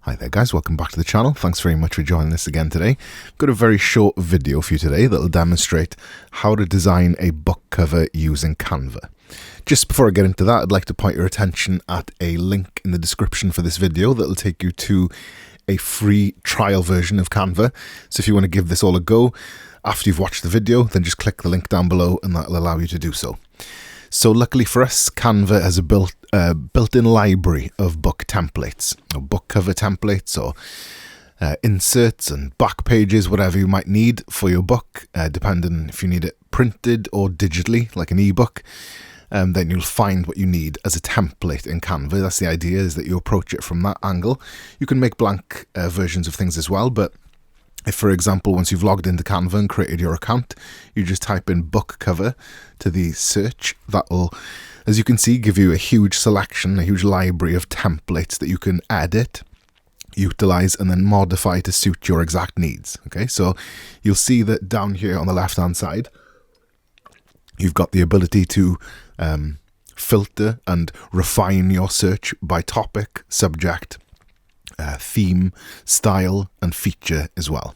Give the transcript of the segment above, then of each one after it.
Hi there guys, welcome back to the channel. Thanks very much for joining us again today. I've got a very short video for you today that will demonstrate how to design a book cover using Canva. Just before I get into that, I'd like to point your attention at a link in the description for this video that will take you to a free trial version of Canva. So if you want to give this all a go after you've watched the video, then just click the link down below and that will allow you to do so. So luckily for us, Canva has a built-in library of book templates, or book cover templates, or inserts and back pages, whatever you might need for your book, depending if you need it printed or digitally, like an ebook. Then you'll find what you need as a template in Canva. That's the idea, is that you approach it from that angle. You can make blank versions of things as well, but if, for example, once you've logged into Canva and created your account, you just type in book cover to the search, that will, as you can see, give you a huge selection, a huge library of templates that you can edit, utilize, and then modify to suit your exact needs. Okay, so you'll see that down here on the left hand side, you've got the ability to filter and refine your search by topic, subject, theme, style, and feature as well.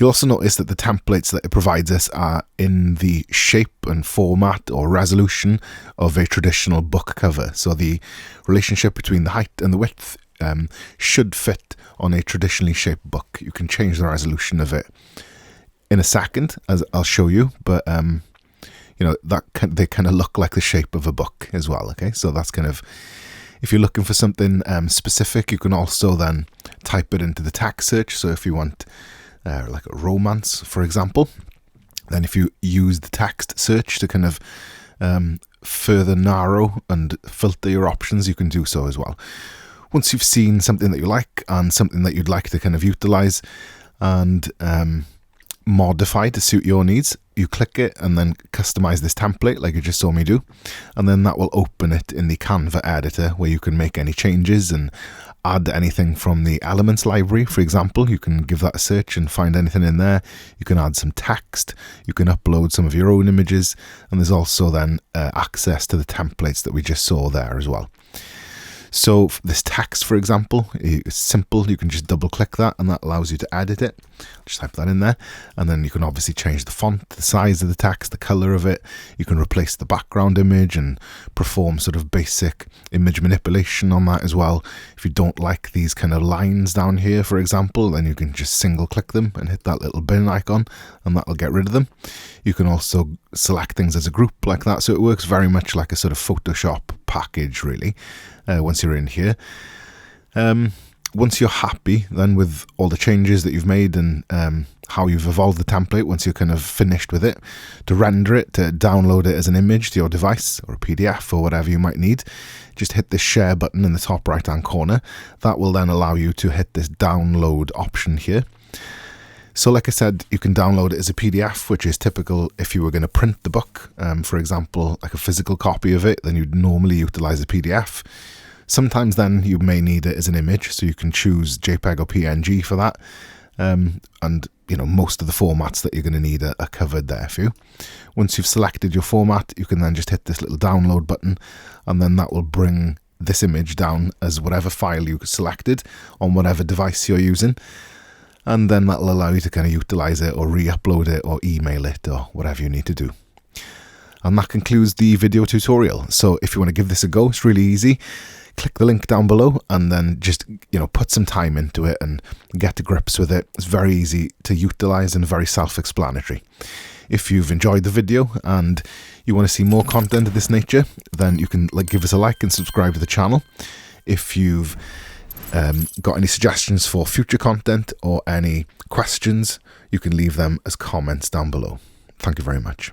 You'll also notice that the templates that it provides us are in the shape and format or resolution of a traditional book cover. So the relationship between the height and the width should fit on a traditionally shaped book. You can change the resolution of it in a second, as I'll show you, but you know, they kind of look like the shape of a book as well. Okay, so that's kind of, if you're looking for something specific, you can also then type it into the text search. So if you want like a romance, for example, then if you use the text search to kind of further narrow and filter your options, you can do so as well. Once you've seen something that you like and something that you'd like to kind of utilize and modify to suit your needs, you click it and then customize this template like you just saw me do, and then that will open it in the Canva editor where you can make any changes and add anything from the elements library. For example, you can give that a search and find anything in there. You can add some text, you can upload some of your own images, and there's also then access to the templates that we just saw there as well. So this text, for example, is simple. You can just double click that and that allows you to edit it. Just type that in there, and then you can obviously change the font, the size of the text, the color of it. You can replace the background image and perform sort of basic image manipulation on that as well. If you don't like these kind of lines down here, for example, then you can just single click them and hit that little bin icon and that will get rid of them. You can also select things as a group like that. So it works very much like a sort of Photoshop package, really, once you're in here. Once you're happy then with all the changes that you've made and how you've evolved the template, once you're kind of finished with it, to render it, to download it as an image to your device or a PDF or whatever you might need, just hit the share button in the top right hand corner. That will then allow you to hit this download option here. So like I said, you can download it as a PDF, which is typical if you were going to print the book. For example, like a physical copy of it, then you'd normally utilize a PDF. Sometimes then you may need it as an image, so you can choose JPEG or PNG for that. And you know, most of the formats that you're going to need are covered there for you. Once you've selected your format, you can then just hit this little download button, and then that will bring this image down as whatever file you selected on whatever device you're using. And then that'll allow you to kind of utilize it or re-upload it or email it or whatever you need to do. And that concludes the video tutorial. So if you want to give this a go, it's really easy. Click the link down below and then just, you know, put some time into it and get to grips with it. It's very easy to utilize and very self-explanatory. If you've enjoyed the video and you want to see more content of this nature, then you can give us a like and subscribe to the channel. If you've got any suggestions for future content or any questions, you can leave them as comments down below. Thank you very much.